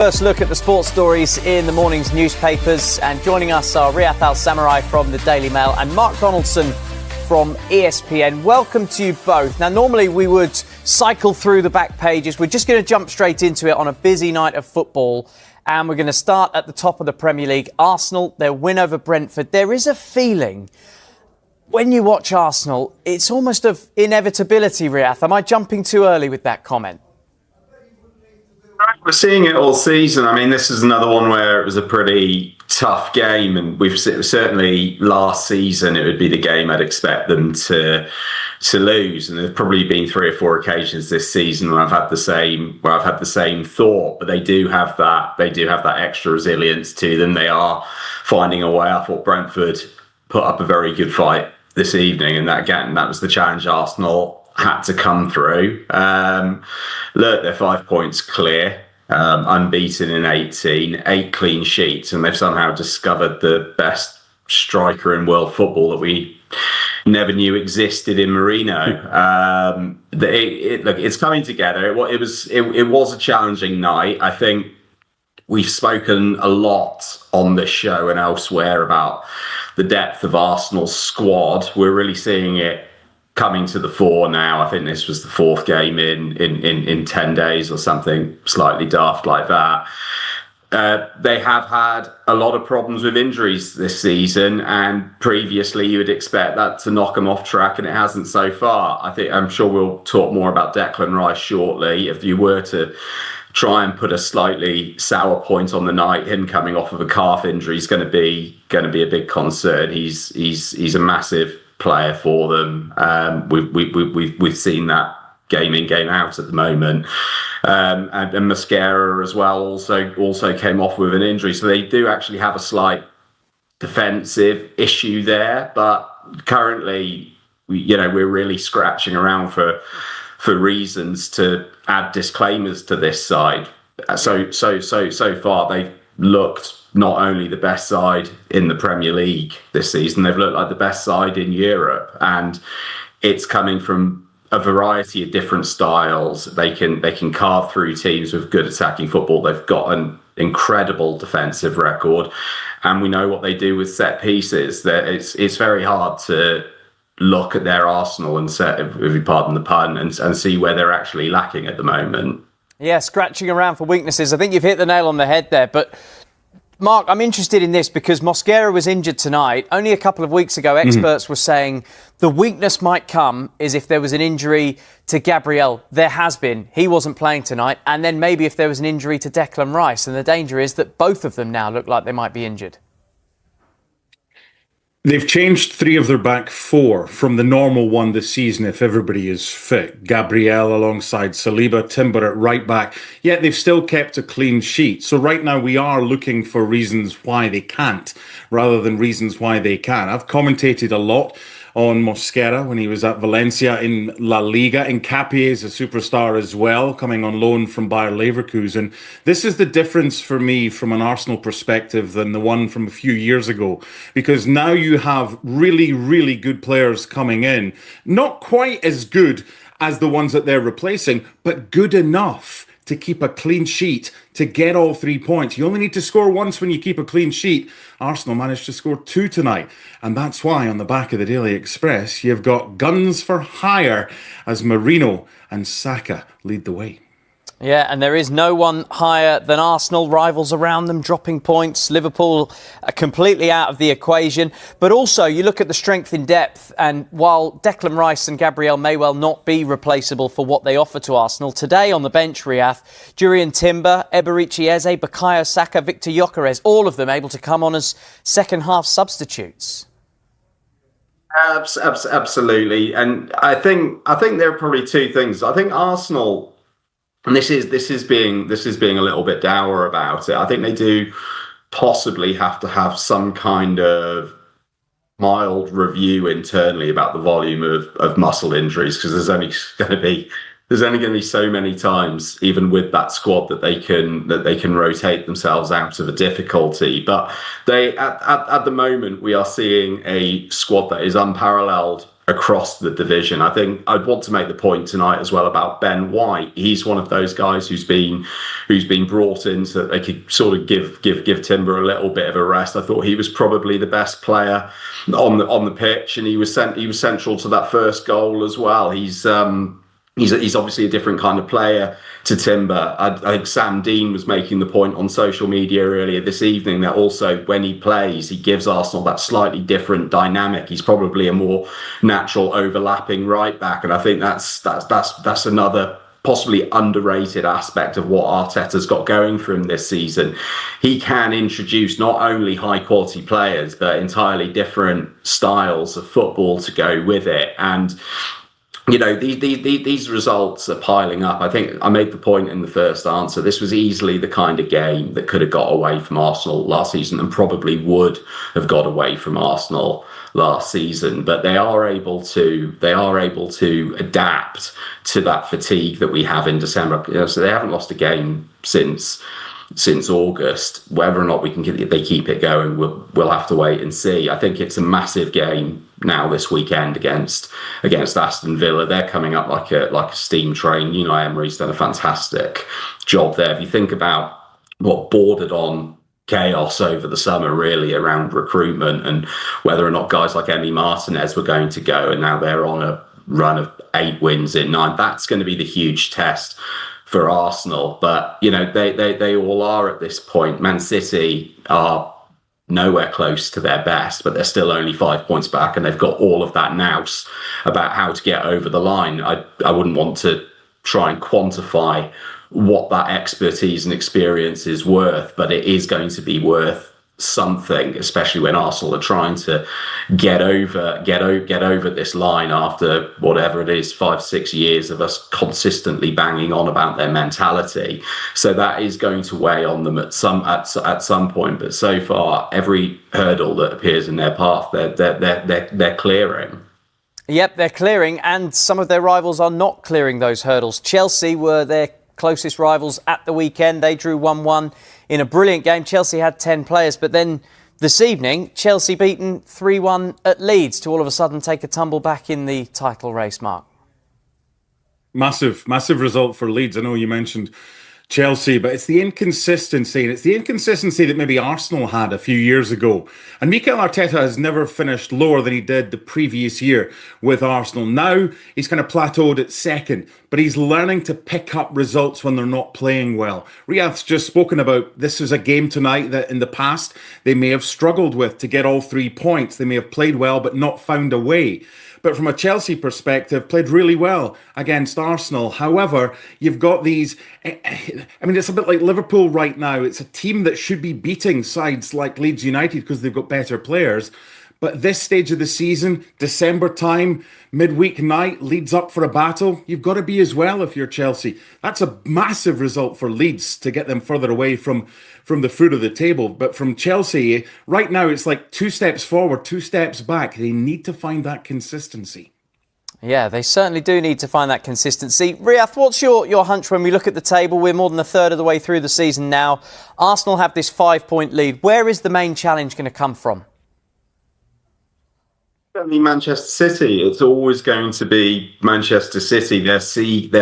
First look at the sports stories in the morning's newspapers, and joining us are Riyadh Al Samurai from the Daily Mail and Mark Donaldson from ESPN. Welcome to you both. Now, normally we would cycle through the back pages. We're just going to jump straight into it on a busy night of football, and we're going to start at the top of the Premier League. Arsenal, their win over Brentford. There is a feeling when you watch Arsenal, it's almost of inevitability, Riyadh. Am I jumping too early with that comment? We're seeing it all season. I mean, this is another one where it was a pretty tough game, and we've certainly last season it would be the game I'd expect them to lose. And there's probably been 3 or 4 occasions this season where I've had the same thought. But they do have that extra resilience to them. They are finding a way. I thought Brentford put up a very good fight this evening, and that was the challenge Arsenal had to come through. Look, they're 5 points clear, unbeaten in 18, 8 clean sheets, and they've somehow discovered the best striker in world football that we never knew existed in Marino. Look, it's coming together. It was a challenging night. I think we've spoken a lot on this show and elsewhere about the depth of Arsenal's squad. We're really seeing it coming to the fore now. I think this was the 4th game in 10 days or something slightly daft like that. They have had a lot of problems with injuries this season, and previously you would expect that to knock them off track, and it hasn't so far. I'm sure we'll talk more about Declan Rice shortly. If you were to try and put a slightly sour point on the night, him coming off of a calf injury is going to be a big concern. He's a massive player for them. We've seen that game in, game out at the moment, and Mosquera as well also came off with an injury, so they do actually have a slight defensive issue there. But currently, we're really scratching around for reasons to add disclaimers to this side. So far they've looked not only the best side in the Premier League this season, they've looked like the best side in Europe, and it's coming from a variety of different styles. They can carve through teams with good attacking football. They've got an incredible defensive record, and we know what they do with set pieces. It's very hard to look at their Arsenal and if you pardon the pun, and see where they're actually lacking at the moment. Yeah, scratching around for weaknesses. I think you've hit the nail on the head there. But Mark, I'm interested in this because Mosquera was injured tonight. Only a couple of weeks ago, experts were saying the weakness might come is if there was an injury to Gabriel. There has been. He wasn't playing tonight. And then maybe if there was an injury to Declan Rice. And the danger is that both of them now look like they might be injured. They've changed 3 of their back 4 from the normal one this season if everybody is fit. Gabriel alongside Saliba, Timber at right back, yet they've still kept a clean sheet. So right now we are looking for reasons why they can't rather than reasons why they can. I've commentated a lot on Mosquera when he was at Valencia in La Liga. Nkapie is a superstar as well, coming on loan from Bayer Leverkusen. This is the difference for me from an Arsenal perspective than the one from a few years ago, because now you have really, really good players coming in. Not quite as good as the ones that they're replacing, but good enough to keep a clean sheet, to get all 3 points. You only need to score once when you keep a clean sheet. Arsenal managed to score 2 tonight. And that's why on the back of the Daily Express, you've got guns for hire as Marino and Saka lead the way. Yeah, and there is no one higher than Arsenal. Rivals around them dropping points. Liverpool are completely out of the equation. But also, you look at the strength in depth, and while Declan Rice and Gabriel may well not be replaceable for what they offer to Arsenal, today on the bench, Riyadh, Jurriën Timber, Eberechi Eze, Bukayo Saka, Victor Gyökeres, all of them able to come on as second-half substitutes. Absolutely. And I think there are probably 2 things. I think Arsenal, and this is being a little bit dour about it, I think they do possibly have to have some kind of mild review internally about the volume of muscle injuries, because there's only going to be so many times, even with that squad, that they can rotate themselves out of a difficulty. But they at the moment we are seeing a squad that is unparalleled across the division. I think I'd want to make the point tonight as well about Ben White. He's one of those guys who's been brought in so that they could sort of give Timber a little bit of a rest. I thought he was probably the best player on the pitch, and he was central to that first goal as well. He's obviously a different kind of player to Timber. I think Sam Dean was making the point on social media earlier this evening that also when he plays, he gives Arsenal that slightly different dynamic. He's probably a more natural overlapping right back, and I think that's another possibly underrated aspect of what Arteta's got going for him this season. He can introduce not only high quality players, but entirely different styles of football to go with it. And you know, these results are piling up. I think I made the point in the first answer. This was easily the kind of game that could have got away from Arsenal last season, and probably would have got away from Arsenal last season. But they are able to adapt to that fatigue that we have in December. You know, so they haven't lost a game since August. Whether or not they keep it going, we'll have to wait and see. I think it's a massive game now this weekend against Aston Villa. They're coming up like a steam train. You know, Emery's done a fantastic job there. If you think about what bordered on chaos over the summer, really, around recruitment and whether or not guys like Emi Martinez were going to go, and now they're on a run of 8 wins in 9. That's going to be the huge test for Arsenal. But you know, they all are at this point. Man City are nowhere close to their best, but they're still only 5 points back, and they've got all of that nous about how to get over the line. I wouldn't want to try and quantify what that expertise and experience is worth, but it is going to be worth something, especially when Arsenal are trying to get over this line after whatever it is, 5-6 years of us consistently banging on about their mentality. So that is going to weigh on them at some point. But so far, every hurdle that appears in their path, they're clearing. Yep, they're clearing, and some of their rivals are not clearing those hurdles. Chelsea were their closest rivals at the weekend. They drew 1-1 in a brilliant game. Chelsea had 10 players, but then this evening, Chelsea beaten 3-1 at Leeds to all of a sudden take a tumble back in the title race, Mark. Massive result for Leeds. I know you mentioned Chelsea, but it's the inconsistency, and it's the inconsistency that maybe Arsenal had a few years ago. And Mikel Arteta has never finished lower than he did the previous year with Arsenal. Now he's kind of plateaued at second, but he's learning to pick up results when they're not playing well. Riyadh's just spoken about this is a game tonight that in the past they may have struggled with to get all 3 points. They may have played well but not found a way. But from a Chelsea perspective, played really well against Arsenal. However, you've got these... I mean, it's a bit like Liverpool right now. It's a team that should be beating sides like Leeds United because they've got better players. But this stage of the season, December time, midweek night, Leeds up for a battle. You've got to be as well if you're Chelsea. That's a massive result for Leeds to get them further away from the foot of the table. But from Chelsea, right now, it's like 2 steps forward, 2 steps back. They need to find that consistency. Yeah, they certainly do need to find that consistency. Riyadh, what's your hunch when we look at the table? We're more than a third of the way through the season now. Arsenal have this 5-point lead. Where is the main challenge going to come from? I mean, Manchester City. It's always going to be Manchester City. Their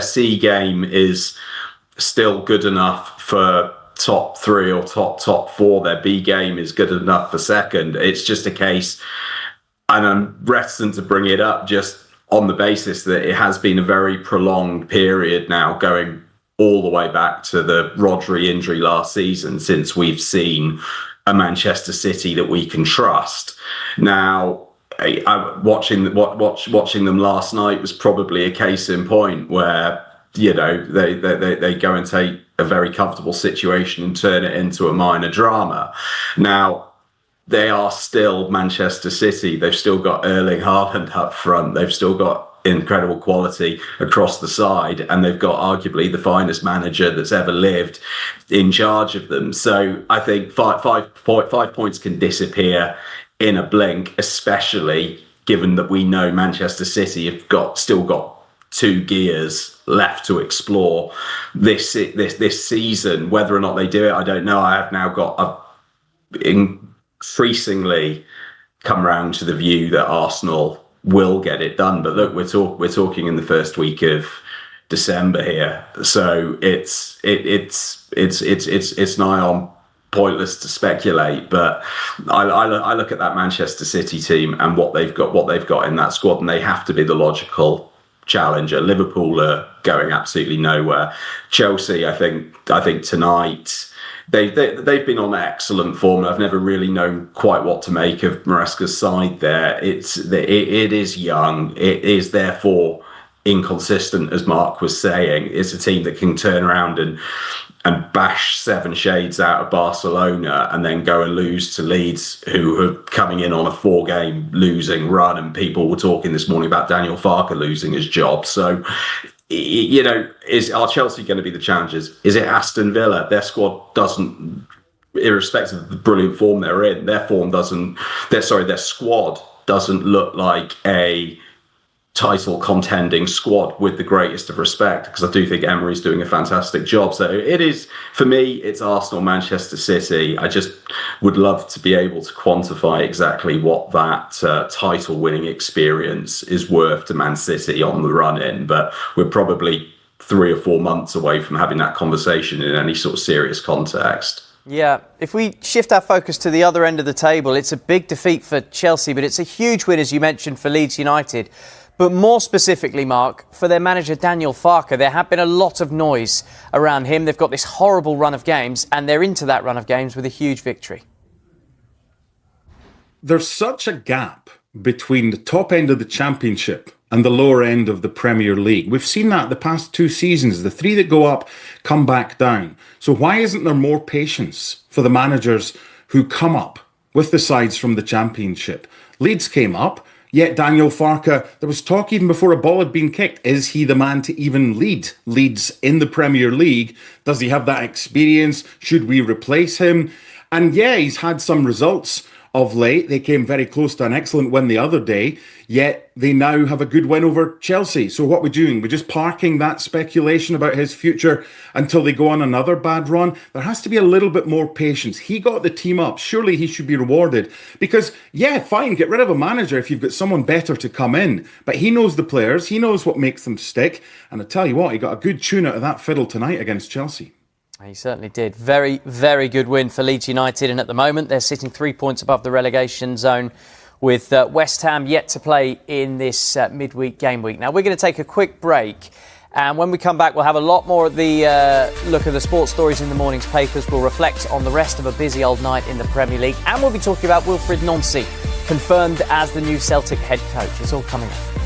C game is still good enough for top 3 or top 4. Their B game is good enough for second. It's just a case, and I'm reticent to bring it up just on the basis that it has been a very prolonged period now, going all the way back to the Rodri injury last season, since we've seen a Manchester City that we can trust. Now, watching them last night was probably a case in point where, you know, they go and take a very comfortable situation and turn it into a minor drama. Now, they are still Manchester City. They've still got Erling Haaland up front. They've still got incredible quality across the side, and they've got arguably the finest manager that's ever lived in charge of them. So I think 5 points can disappear in a blink, especially given that we know Manchester City have still got 2 gears left to explore this season. Whether or not they do it, I don't know. I have now got increasingly come around to the view that Arsenal will get it done. But look, we're talking in the first week of December here, so it's nigh on pointless to speculate. But I look at that Manchester City team and what they've got in that squad, and they have to be the logical challenger. Liverpool are going absolutely nowhere. Chelsea, I think tonight they've been on excellent form. I've never really known quite what to make of Maresca's side there. It is young. It is therefore inconsistent, as Mark was saying. It's a team that can turn around and bash seven shades out of Barcelona and then go and lose to Leeds, who are coming in on a 4-game losing run. And people were talking this morning about Daniel Farke losing his job. So, are Chelsea going to be the challengers? Is it Aston Villa? Their squad doesn't, irrespective of the brilliant form they're in, their squad doesn't look like a title contending squad, with the greatest of respect, because I do think Emery's doing a fantastic job. So it is, for me, it's Arsenal, Manchester City. I just would love to be able to quantify exactly what that title winning experience is worth to Man City on the run in, but we're probably 3 or 4 months away from having that conversation in any sort of serious context. Yeah, if we shift our focus to the other end of the table, it's a big defeat for Chelsea, but it's a huge win, as you mentioned, for Leeds United. But more specifically, Mark, for their manager Daniel Farke, there have been a lot of noise around him. They've got this horrible run of games, and they're into that run of games with a huge victory. There's such a gap between the top end of the Championship and the lower end of the Premier League. We've seen that the past 2 seasons. The 3 that go up come back down. So why isn't there more patience for the managers who come up with the sides from the Championship? Leeds came up. Yet Daniel Farke, there was talk even before a ball had been kicked. Is he the man to even lead Leeds in the Premier League? Does he have that experience? Should we replace him? And yeah, he's had some results of late. They came very close to an excellent win the other day, yet they now have a good win over Chelsea. So what we're doing, we're just parking that speculation about his future until they go on another bad run. There has to be a little bit more patience. He got the team up. Surely he should be rewarded because, yeah, fine, get rid of a manager if you've got someone better to come in. But he knows the players. He knows what makes them stick. And I tell you what, he got a good tune out of that fiddle tonight against Chelsea. He certainly did. Very, very good win for Leeds United. And at the moment, they're sitting 3 points above the relegation zone with West Ham yet to play in this midweek game week. Now, we're going to take a quick break. And when we come back, we'll have a lot more of the look at the sports stories in the morning's papers. We'll reflect on the rest of a busy old night in the Premier League. And we'll be talking about Wilfried Nancy, confirmed as the new Celtic head coach. It's all coming up.